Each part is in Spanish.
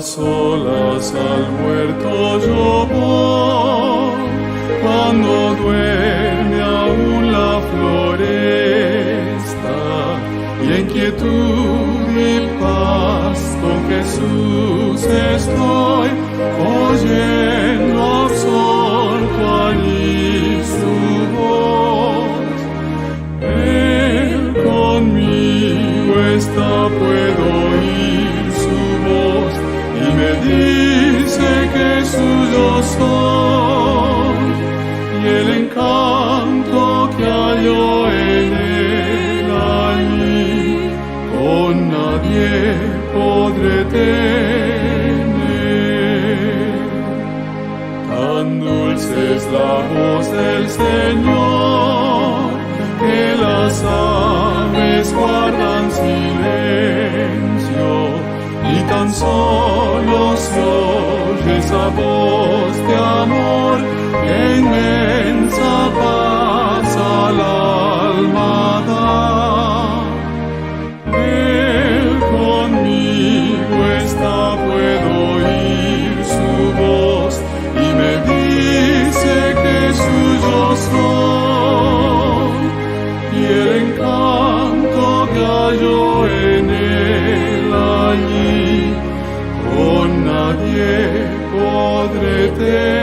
solas al huerto yo voy, cuando duerme aún la floresta, y en quietud y paz con Jesús estoy, oyendo absorto allí su voz. Él conmigo está, puedo oír su voz, y me dice que suyo soy, y el encanto que hallo en él allí, con nadie podré tener. Tan dulce es la voz del Señor, que las aves guardan silencio, y tan solo se oye esa voz de amor, que inmensa paz al alma da. Él conmigo está, puedo oír su voz, y me dice que suyo soy, y el encanto que hallo en él allí, con nadie podré tener.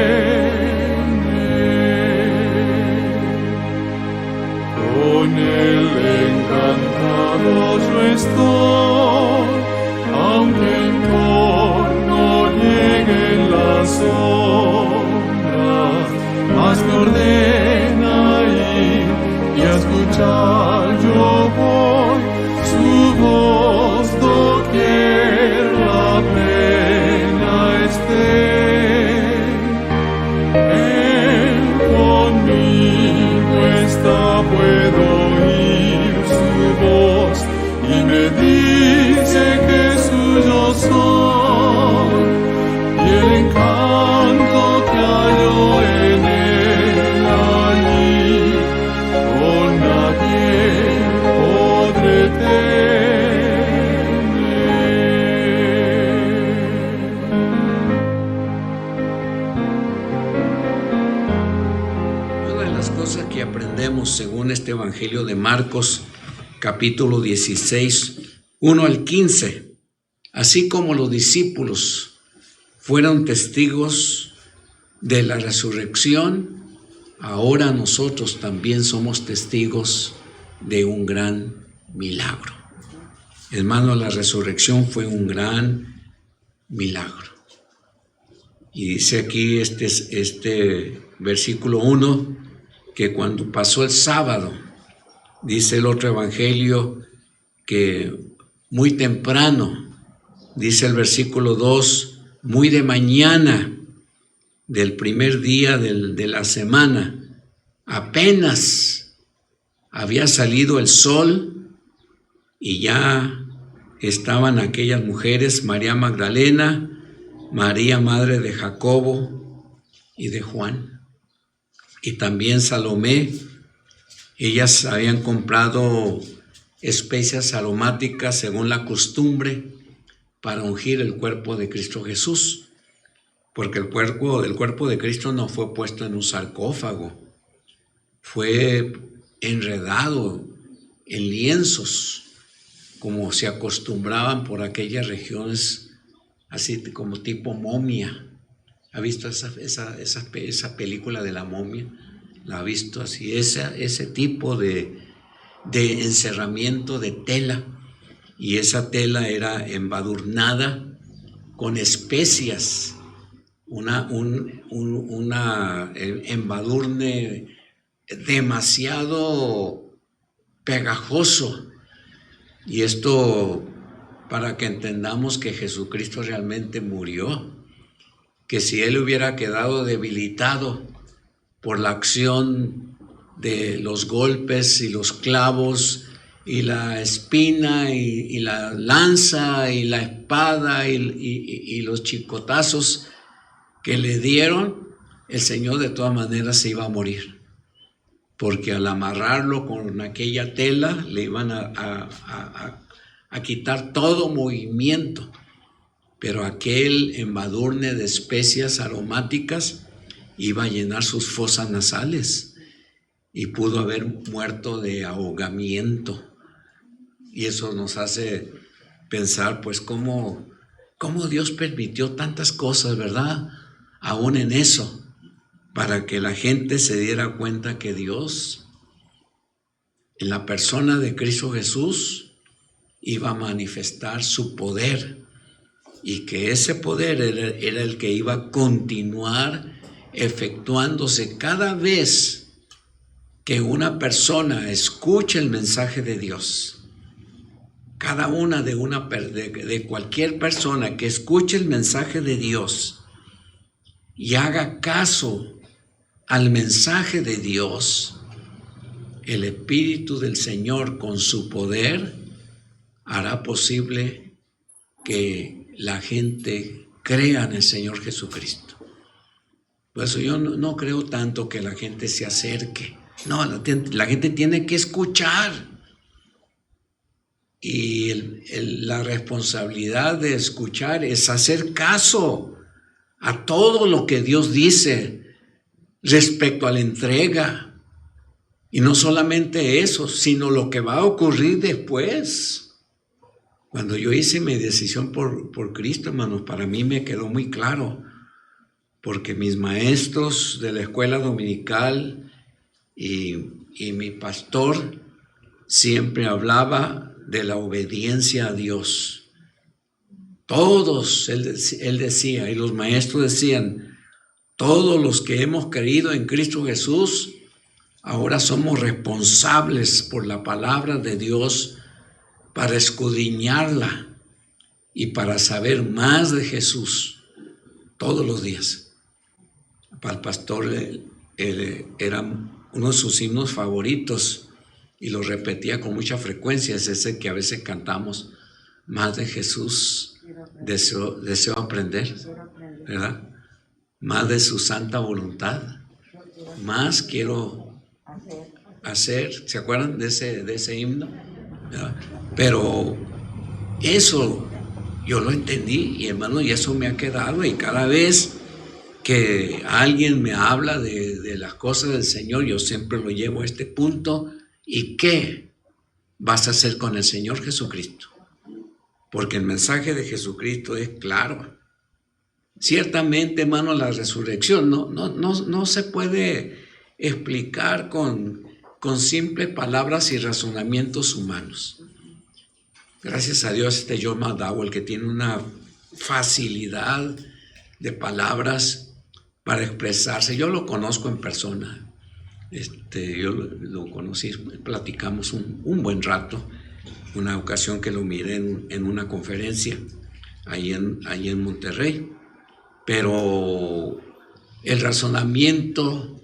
Con él encantado yo estoy, aunque en torno lleguen las sombras, mas me ordena ir y a escuchar yo voy su voz doquier la pena esté. Él conmigo está, puedo oír su voz, y me dice que suyo soy, y el encanto que hallo en él allí, con nadie podré tener. Una de las cosas que aprendemos según este Evangelio de Marcos, capítulo 16, 1 al 15, así como los discípulos fueron testigos de la resurrección, ahora nosotros también somos testigos de un gran milagro. Hermano, la resurrección fue un gran milagro. Y dice aquí este versículo 1, que cuando pasó el sábado, dice el otro evangelio que muy temprano, dice el versículo 2, muy de mañana del primer día de la semana, apenas había salido el sol y ya estaban aquellas mujeres, María Magdalena, María madre de Jacobo y de Juan, y también Salomé. Ellas habían comprado especias aromáticas según la costumbre para ungir el cuerpo de Cristo Jesús, porque el cuerpo de Cristo no fue puesto en un sarcófago, fue enredado en lienzos, como se acostumbraban por aquellas regiones, así como tipo momia. ¿Ha visto esa película de la momia? ¿La ha visto así? Ese tipo de encerramiento de tela, y esa tela era embadurnada con especias, una embadurne demasiado pegajoso. Y esto para que entendamos que Jesucristo realmente murió, que si Él hubiera quedado debilitado por la acción de los golpes y los clavos y la espina y la lanza y la espada y los chicotazos que le dieron, el Señor de todas maneras se iba a morir, porque al amarrarlo con aquella tela le iban a quitar todo movimiento. pero aquel embadurne de especias aromáticas iba a llenar sus fosas nasales y pudo haber muerto de ahogamiento. Y eso nos hace pensar, pues, cómo Dios permitió tantas cosas, ¿verdad? Aún en eso, para que la gente se diera cuenta que Dios, en la persona de Cristo Jesús, iba a manifestar su poder, y que ese poder era el que iba a continuar efectuándose cada vez que una persona escuche el mensaje de Dios. Cada una de cualquier persona que escuche el mensaje de Dios y haga caso al mensaje de Dios, el Espíritu del Señor con su poder hará posible que la gente crea en el Señor Jesucristo. Por eso yo no creo tanto que la gente se acerque. No, la gente tiene que escuchar. Y la responsabilidad de escuchar es hacer caso a todo lo que Dios dice respecto a la entrega. Y no solamente eso, sino lo que va a ocurrir después. Cuando yo hice mi decisión por Cristo, hermanos, para mí me quedó muy claro, porque mis maestros de la escuela dominical y mi pastor siempre hablaba de la obediencia a Dios. Todos, él decía, y los maestros decían, todos los que hemos creído en Cristo Jesús, ahora somos responsables por la palabra de Dios para escudriñarla y para saber más de Jesús todos los días. Para el pastor era uno de sus himnos favoritos y lo repetía con mucha frecuencia, es ese que a veces cantamos: más de Jesús deseo aprender, ¿verdad? Más de su santa voluntad, más quiero hacer. ¿Se acuerdan de ese himno? ¿Verdad? Pero eso yo lo entendí, y hermano, y eso me ha quedado, y cada vez que alguien me habla de las cosas del Señor, yo siempre lo llevo a este punto. ¿Y qué vas a hacer con el Señor Jesucristo? Porque el mensaje de Jesucristo es claro. Ciertamente, hermano, la resurrección no se puede explicar con simples palabras y razonamientos humanos. Gracias a Dios, John McDowell, que tiene una facilidad de palabras para expresarse. Yo lo conozco en persona. Yo lo conocí, platicamos un buen rato, una ocasión que lo miré en una conferencia ahí en Monterrey, pero el razonamiento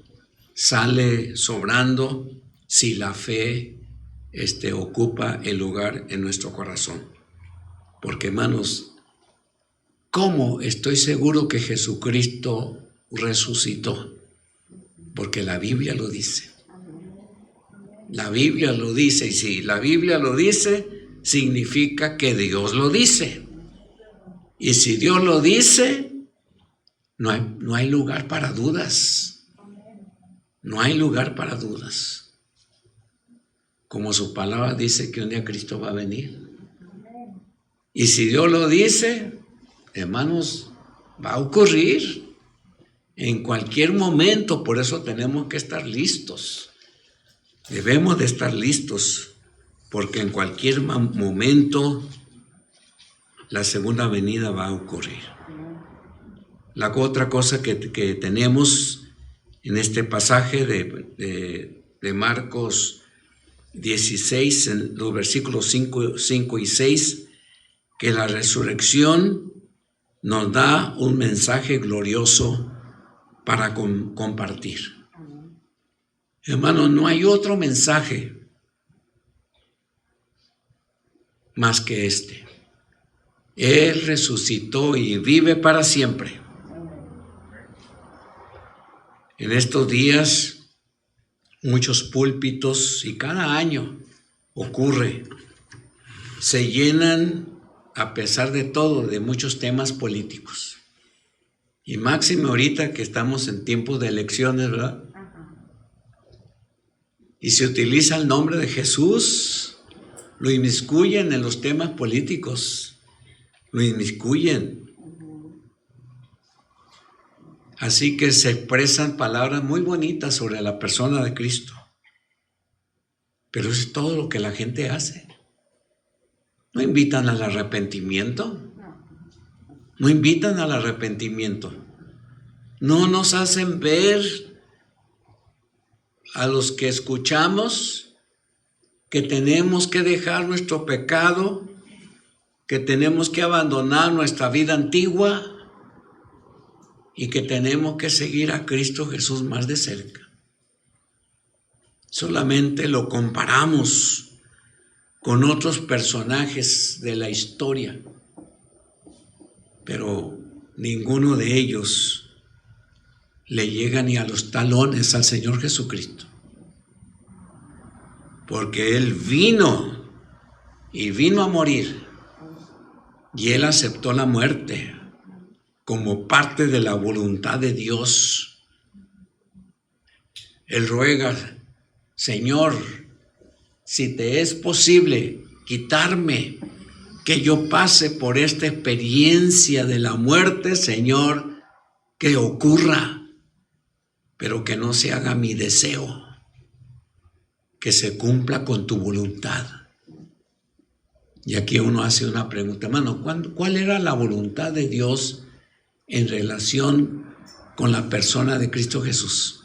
sale sobrando si la fe ocupa el lugar en nuestro corazón. Porque, hermanos, ¿cómo estoy seguro que Jesucristo resucitó? Porque la Biblia lo dice. La Biblia lo dice, y si la Biblia lo dice, significa que Dios lo dice. Y si Dios lo dice, no hay lugar para dudas. No hay lugar para dudas. Como su palabra dice que un día Cristo va a venir. Y si Dios lo dice, hermanos, va a ocurrir en cualquier momento. Por eso tenemos que estar listos. Debemos de estar listos, porque en cualquier momento la segunda venida va a ocurrir. La otra cosa que tenemos en este pasaje de Marcos 16, en los versículos 5 y 6, que la resurrección nos da un mensaje glorioso para compartir. Hermano, no hay otro mensaje más que este. Él resucitó y vive para siempre. En estos días, muchos púlpitos, y cada año ocurre, se llenan a pesar de todo, de muchos temas políticos. Y máxime ahorita que estamos en tiempos de elecciones, ¿verdad? Y se utiliza el nombre de Jesús, lo inmiscuyen en los temas políticos, lo inmiscuyen. Así que se expresan palabras muy bonitas sobre la persona de Cristo. Pero eso es todo lo que la gente hace. No invitan al arrepentimiento. No invitan al arrepentimiento. No nos hacen ver a los que escuchamos que tenemos que dejar nuestro pecado, que tenemos que abandonar nuestra vida antigua y que tenemos que seguir a Cristo Jesús más de cerca. Solamente lo comparamos con otros personajes de la historia, pero ninguno de ellos le llega ni a los talones al Señor Jesucristo, porque Él vino a morir y Él aceptó la muerte como parte de la voluntad de Dios. Él ruega: Señor, si te es posible quitarme, que yo pase por esta experiencia de la muerte, Señor, que ocurra, pero que no se haga mi deseo, que se cumpla con tu voluntad. Y aquí uno hace una pregunta, hermano, ¿cuál era la voluntad de Dios en relación con la persona de Cristo Jesús?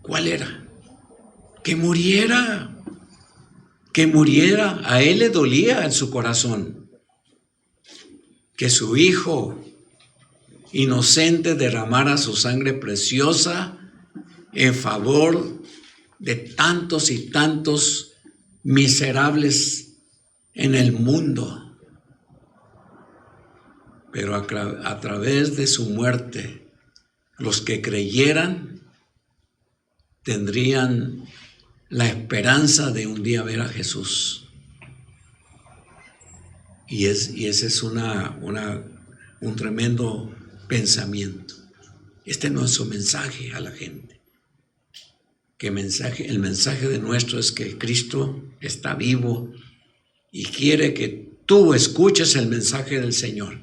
¿Cuál era? Que muriera. A Él le dolía en su corazón que su Hijo inocente derramara su sangre preciosa en favor de tantos y tantos miserables en el mundo. Pero a través de su muerte, los que creyeran tendrían la esperanza de un día ver a Jesús. Y ese es un tremendo pensamiento. Este no es su mensaje a la gente. El mensaje de nuestro es que Cristo está vivo y quiere que tú escuches el mensaje del Señor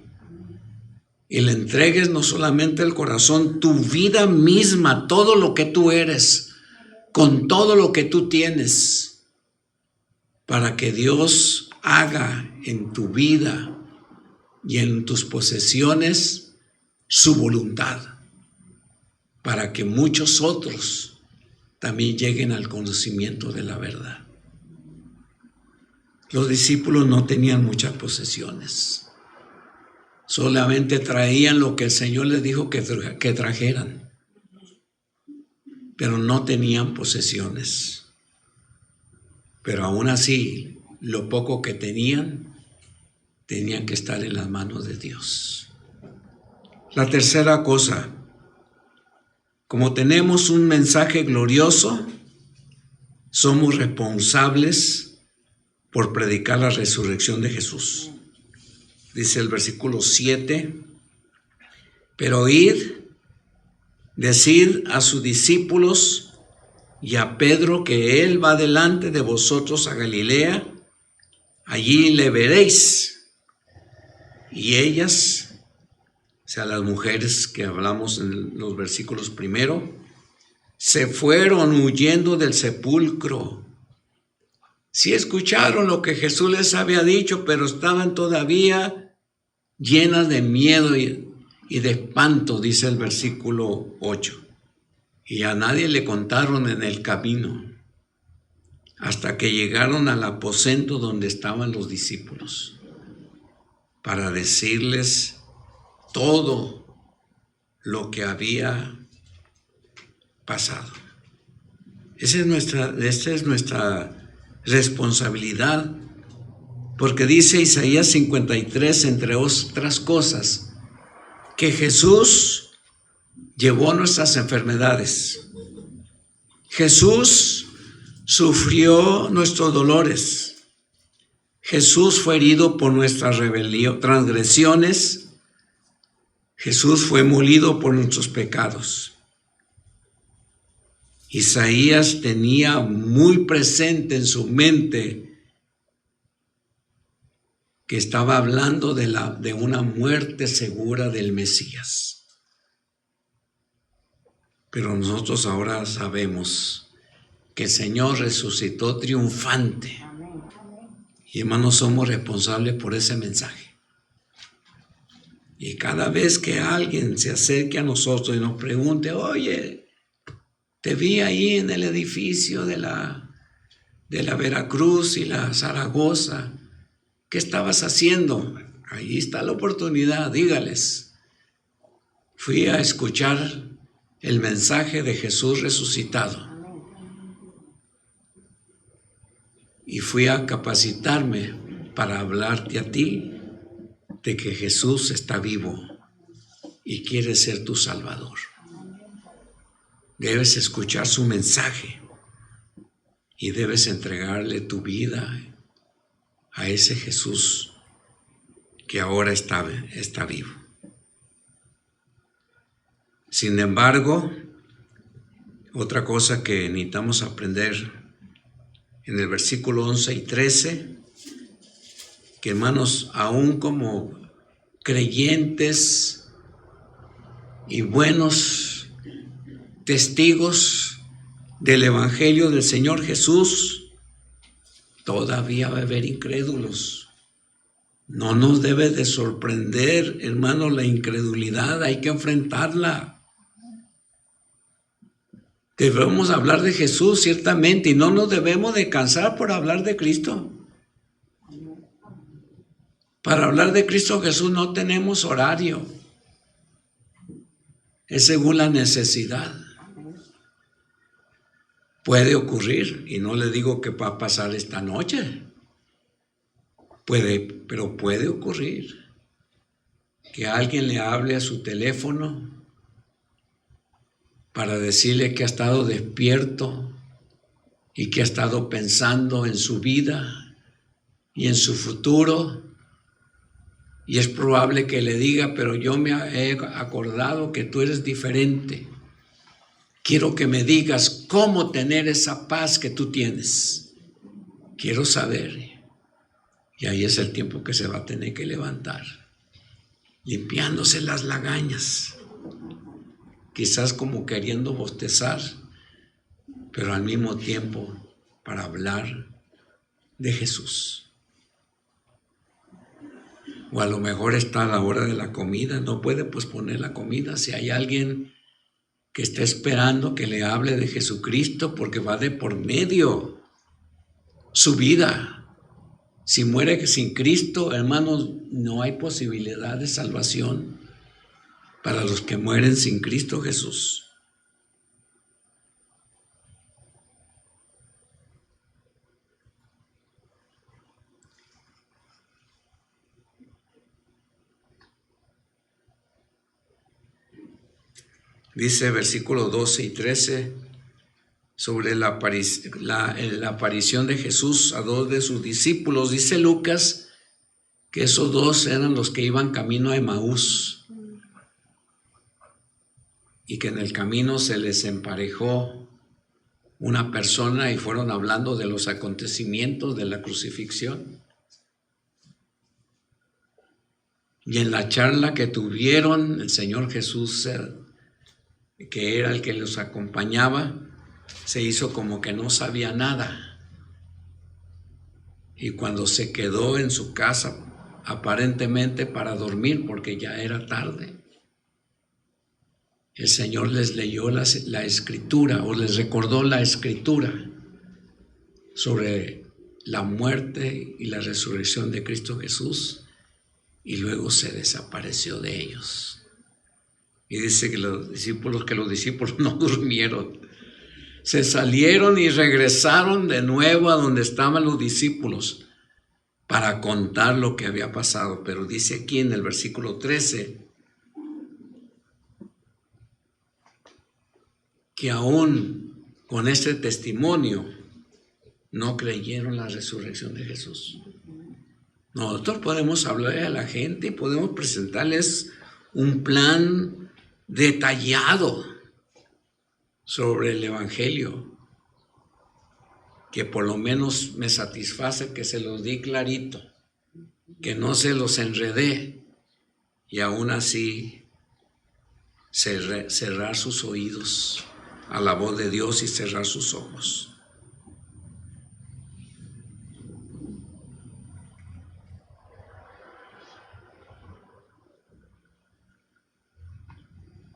y le entregues no solamente el corazón, tu vida misma, todo lo que tú eres, con todo lo que tú tienes, para que Dios haga en tu vida y en tus posesiones su voluntad, para que muchos otros también lleguen al conocimiento de la verdad. Los discípulos no tenían muchas posesiones, solamente traían lo que el Señor les dijo que trajeran, pero no tenían posesiones. Pero aún así, lo poco que tenían que estar en las manos de Dios. La tercera cosa, como tenemos un mensaje glorioso, somos responsables por predicar la resurrección de Jesús. Dice el versículo 7, pero id, decid a sus discípulos y a Pedro que él va delante de vosotros a Galilea, allí le veréis. Y ellas, o sea, las mujeres que hablamos en los versículos primero, se fueron huyendo del sepulcro. Sí escucharon lo que Jesús les había dicho, pero estaban todavía llenas de miedo y de espanto, dice el versículo 8. Y a nadie le contaron en el camino, hasta que llegaron al aposento donde estaban los discípulos, para decirles todo lo que había pasado. Esta es nuestra responsabilidad, porque dice Isaías 53, entre otras cosas, que Jesús llevó nuestras enfermedades. Jesús sufrió nuestros dolores. Jesús fue herido por nuestras transgresiones. Jesús fue molido por nuestros pecados. Isaías tenía muy presente en su mente que estaba hablando de una muerte segura del Mesías. Pero nosotros ahora sabemos que el Señor resucitó triunfante. Y hermanos, somos responsables por ese mensaje. Y cada vez que alguien se acerque a nosotros y nos pregunte, oye, te vi ahí en el edificio de la Veracruz y la Zaragoza, ¿qué estabas haciendo? Ahí está la oportunidad, dígales. Fui a escuchar el mensaje de Jesús resucitado. Y fui a capacitarme para hablarte a ti de que Jesús está vivo y quiere ser tu Salvador. Debes escuchar su mensaje y debes entregarle tu vida a ese Jesús que ahora está vivo. Sin embargo, otra cosa que necesitamos aprender en el versículo 11 y 13, que hermanos, aún como creyentes y buenos testigos del Evangelio del Señor Jesús, todavía va a haber incrédulos. No nos debe de sorprender, hermanos, la incredulidad, hay que enfrentarla. Debemos hablar de Jesús, ciertamente, y no nos debemos de cansar por hablar de Cristo. Para hablar de Cristo Jesús no tenemos horario. Es según la necesidad. Puede ocurrir, y no le digo que va a pasar esta noche. Pero puede ocurrir que alguien le hable a su teléfono para decirle que ha estado despierto y que ha estado pensando en su vida y en su futuro. Y es probable que le diga, pero yo me he acordado que tú eres diferente. Quiero que me digas cómo tener esa paz que tú tienes. Quiero saber. Y ahí es el tiempo que se va a tener que levantar, limpiándose las lagañas, quizás como queriendo bostezar, pero al mismo tiempo para hablar de Jesús. O a lo mejor está a la hora de la comida, no puede posponer la comida. Si hay alguien que está esperando que le hable de Jesucristo, porque va de por medio su vida. Si muere sin Cristo, hermanos, no hay posibilidad de salvación para los que mueren sin Cristo Jesús. Dice versículos 12 y 13 sobre la aparición de Jesús a dos de sus discípulos. Dice Lucas que esos dos eran los que iban camino a Emaús y que en el camino se les emparejó una persona y fueron hablando de los acontecimientos de la crucifixión. Y en la charla que tuvieron, el Señor Jesús, que era el que los acompañaba, se hizo como que no sabía nada. Y cuando se quedó en su casa, aparentemente para dormir, porque ya era tarde, el Señor les leyó la escritura, o les recordó la escritura sobre la muerte y la resurrección de Cristo Jesús, y luego se desapareció de ellos. Y dice que los discípulos no durmieron. Se salieron y regresaron de nuevo a donde estaban los discípulos para contar lo que había pasado. Pero dice aquí en el versículo 13 que aún con este testimonio no creyeron la resurrección de Jesús. Nosotros podemos hablarle a la gente y podemos presentarles un plan detallado sobre el Evangelio, que por lo menos me satisface que se los di clarito, que no se los enredé, y aún así cerrar sus oídos a la voz de Dios y cerrar sus ojos.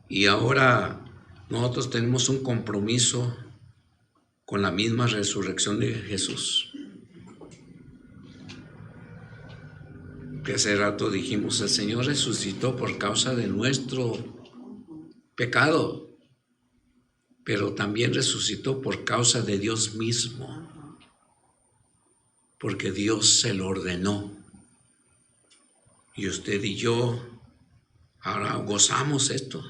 Y ahora nosotros tenemos un compromiso con la misma resurrección de Jesús. Que hace rato dijimos, el Señor resucitó por causa de nuestro pecado, pero también resucitó por causa de Dios mismo, porque Dios se lo ordenó. Y usted y yo ahora gozamos esto.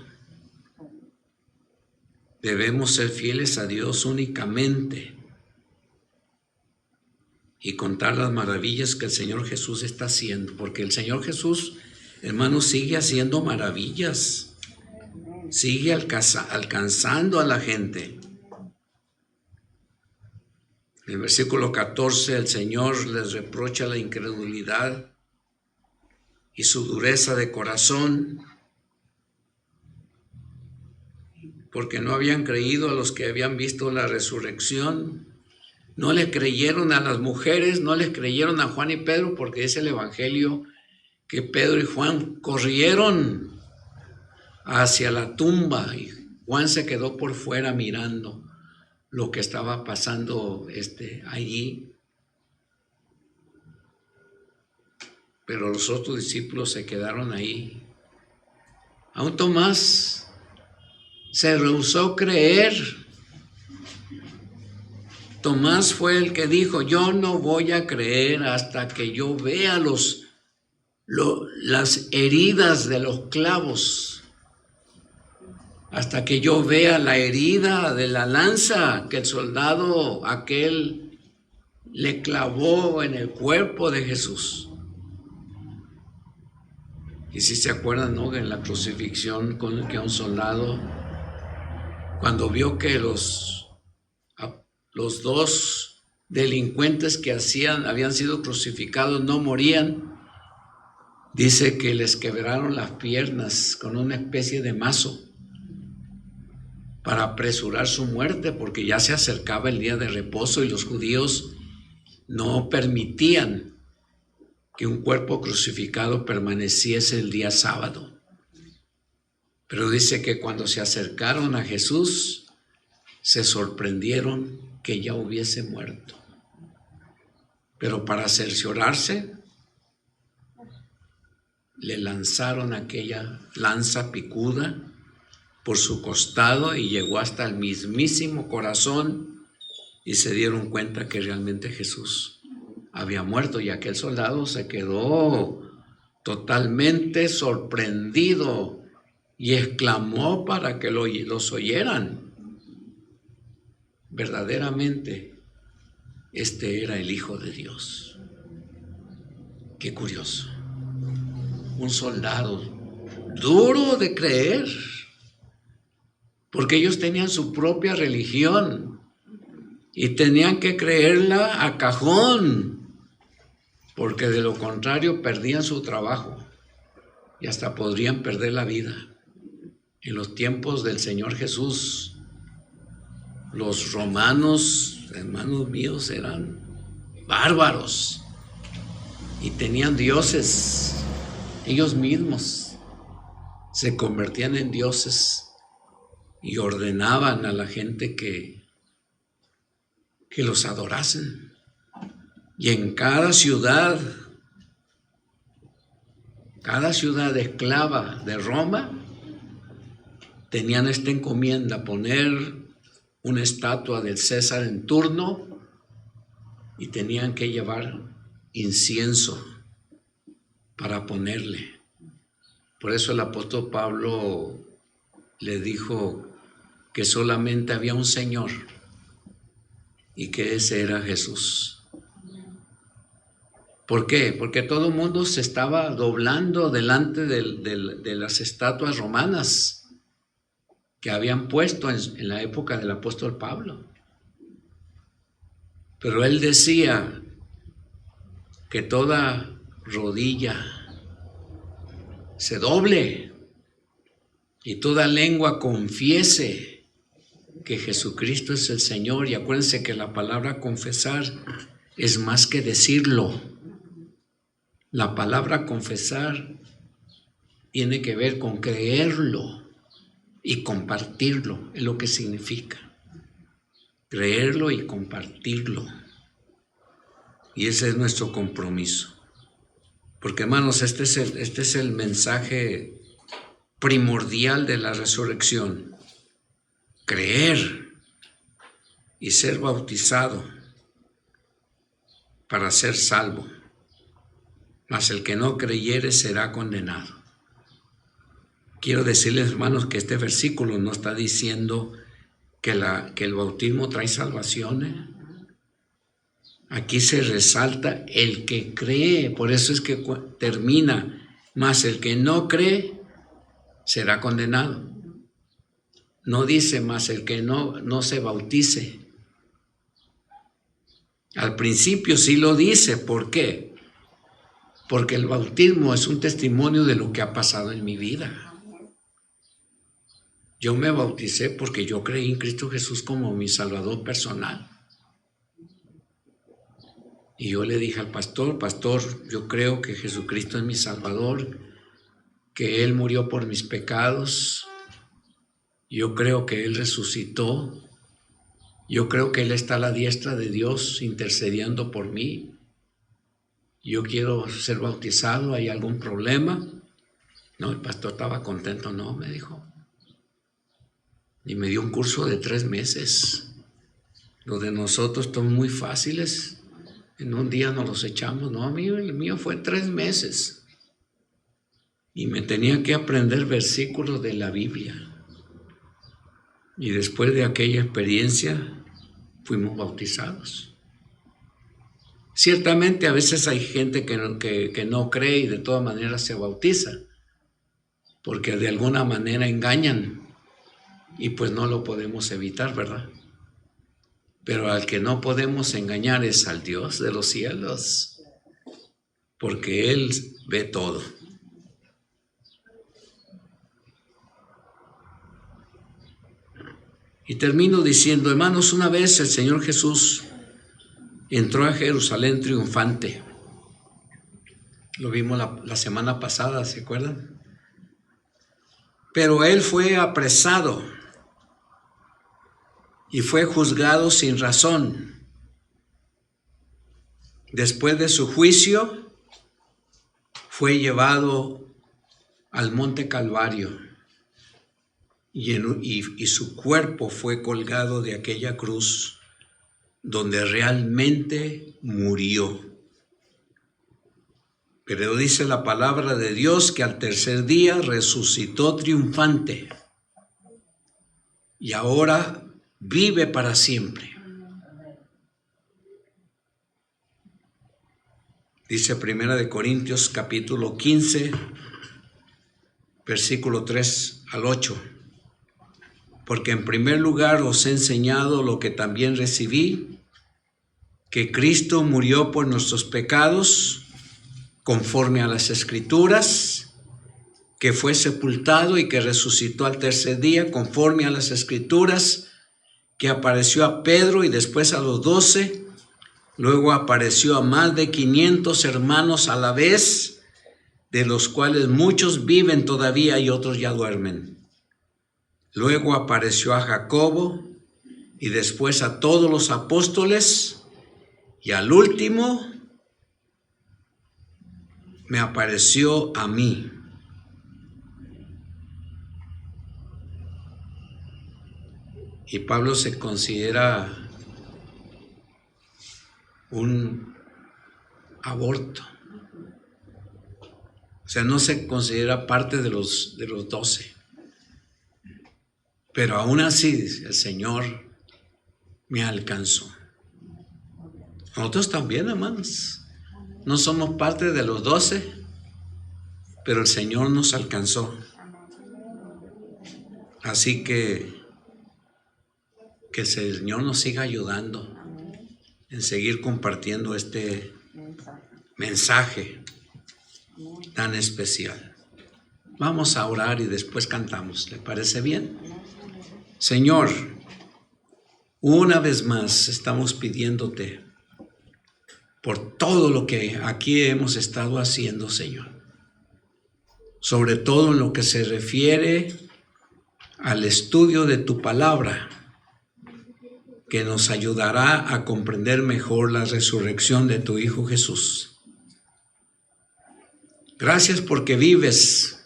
Debemos ser fieles a Dios únicamente y contar las maravillas que el Señor Jesús está haciendo, porque el Señor Jesús, hermanos, sigue haciendo maravillas, sigue alcanzando a la gente. En el versículo 14, el Señor les reprocha la incredulidad y su dureza de corazón, porque no habían creído a los que habían visto la resurrección. No le creyeron a las mujeres, no les creyeron a Juan y Pedro, porque es el Evangelio que Pedro y Juan corrieron hacia la tumba y Juan se quedó por fuera mirando lo que estaba pasando allí. Pero los otros discípulos se quedaron ahí. Aún Tomás se rehusó creer. Tomás fue el que dijo, yo no voy a creer hasta que yo vea las heridas de los clavos, hasta que yo vea la herida de la lanza que el soldado aquel le clavó en el cuerpo de Jesús. Y si se acuerdan, ¿no?, en la crucifixión con que un soldado, cuando vio que los dos delincuentes que habían sido crucificados no morían, dice que les quebraron las piernas con una especie de mazo para apresurar su muerte, porque ya se acercaba el día de reposo y los judíos no permitían que un cuerpo crucificado permaneciese el día sábado. Pero dice que cuando se acercaron a Jesús, se sorprendieron que ya hubiese muerto. Pero para cerciorarse, le lanzaron aquella lanza picuda por su costado y llegó hasta el mismísimo corazón, y se dieron cuenta que realmente Jesús había muerto, y aquel soldado se quedó totalmente sorprendido y exclamó para que los oyeran. Verdaderamente, este era el Hijo de Dios. Qué curioso. Un soldado duro de creer, porque ellos tenían su propia religión y tenían que creerla a cajón, porque de lo contrario perdían su trabajo y hasta podrían perder la vida. En los tiempos del Señor Jesús, los romanos, hermanos míos, eran bárbaros y tenían dioses. Ellos mismos se convertían en dioses y ordenaban a la gente que los adorasen. Y en cada ciudad esclava de Roma, tenían esta encomienda: poner una estatua del César en turno, y tenían que llevar incienso para ponerle. Por eso el apóstol Pablo le dijo que solamente había un Señor y que ese era Jesús. ¿Por qué? Porque todo el mundo se estaba doblando delante de las estatuas romanas que habían puesto en la época del apóstol Pablo. Pero él decía que toda rodilla se doble y toda lengua confiese que Jesucristo es el Señor. Y acuérdense que la palabra confesar es más que decirlo. La palabra confesar tiene que ver con creerlo y compartirlo, es lo que significa. Creerlo y compartirlo. Y ese es nuestro compromiso. Porque, hermanos, este es el mensaje primordial de la resurrección. Creer y ser bautizado para ser salvo. Mas el que no creyere será condenado. Quiero decirles, hermanos, que este versículo no está diciendo que el bautismo trae salvación. Aquí se resalta el que cree, por eso es que termina, mas el que no cree será condenado. No dice más el que no se bautice. Al principio sí lo dice, ¿por qué? Porque el bautismo es un testimonio de lo que ha pasado en mi vida. Yo me bauticé porque yo creí en Cristo Jesús como mi Salvador personal. Y yo le dije al pastor, yo creo que Jesucristo es mi Salvador, que Él murió por mis pecados, yo creo que Él resucitó, yo creo que Él está a la diestra de Dios intercediendo por mí. Yo quiero ser bautizado, ¿hay algún problema? No, el pastor estaba contento, no, me dijo. Y me dio un curso de 3 meses. Los de nosotros son muy fáciles. En un día nos los echamos. No, el mío fue 3 meses. Y me tenía que aprender versículos de la Biblia. Y después de aquella experiencia, fuimos bautizados. Ciertamente a veces hay gente que no cree y de todas maneras se bautiza, porque de alguna manera engañan y pues no lo podemos evitar, ¿verdad? Pero al que no podemos engañar es al Dios de los cielos, porque Él ve todo. Y termino diciendo, hermanos, una vez el Señor Jesús entró a Jerusalén triunfante. Lo vimos la semana pasada, ¿se acuerdan? Pero Él fue apresado y fue juzgado sin razón. Después de su juicio, fue llevado al monte Calvario y su cuerpo fue colgado de aquella cruz donde realmente murió. Pero dice la palabra de Dios que al tercer día resucitó triunfante y ahora vive para siempre. Dice 1 Corintios capítulo 15, versículo 3 al 8. Porque en primer lugar os he enseñado lo que también recibí, que Cristo murió por nuestros pecados, conforme a las Escrituras, que fue sepultado y que resucitó al tercer día, conforme a las Escrituras, que apareció a Pedro y después a los 12, luego apareció a más de 500 hermanos a la vez, de los cuales muchos viven todavía y otros ya duermen. Luego apareció a Jacobo y después a todos los apóstoles y al último me apareció a mí. Y Pablo se considera un aborto. O sea, no se considera parte de los 12. Pero aún así, dice, el Señor me alcanzó. Nosotros también, hermanos. No somos parte de los 12, pero el Señor nos alcanzó. Así que el Señor nos siga ayudando en seguir compartiendo este mensaje tan especial. Vamos a orar y después cantamos. ¿Le parece bien? Señor, una vez más estamos pidiéndote por todo lo que aquí hemos estado haciendo, Señor. Sobre todo en lo que se refiere al estudio de tu palabra, que nos ayudará a comprender mejor la resurrección de tu Hijo Jesús. Gracias porque vives.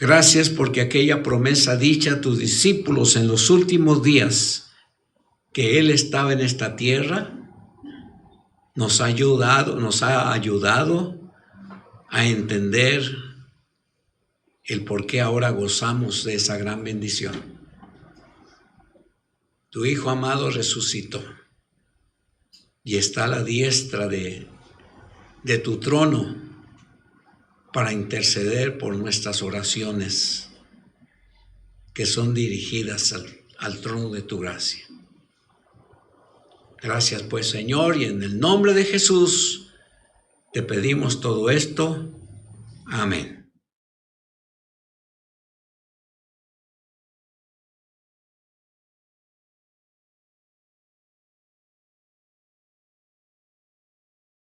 Gracias porque aquella promesa dicha a tus discípulos en los últimos días, que Él estaba en esta tierra, nos ha ayudado a entender el por qué ahora gozamos de esa gran bendición. Tu Hijo amado resucitó y está a la diestra de tu trono para interceder por nuestras oraciones que son dirigidas al trono de tu gracia. Gracias pues, Señor, y en el nombre de Jesús te pedimos todo esto. Amén.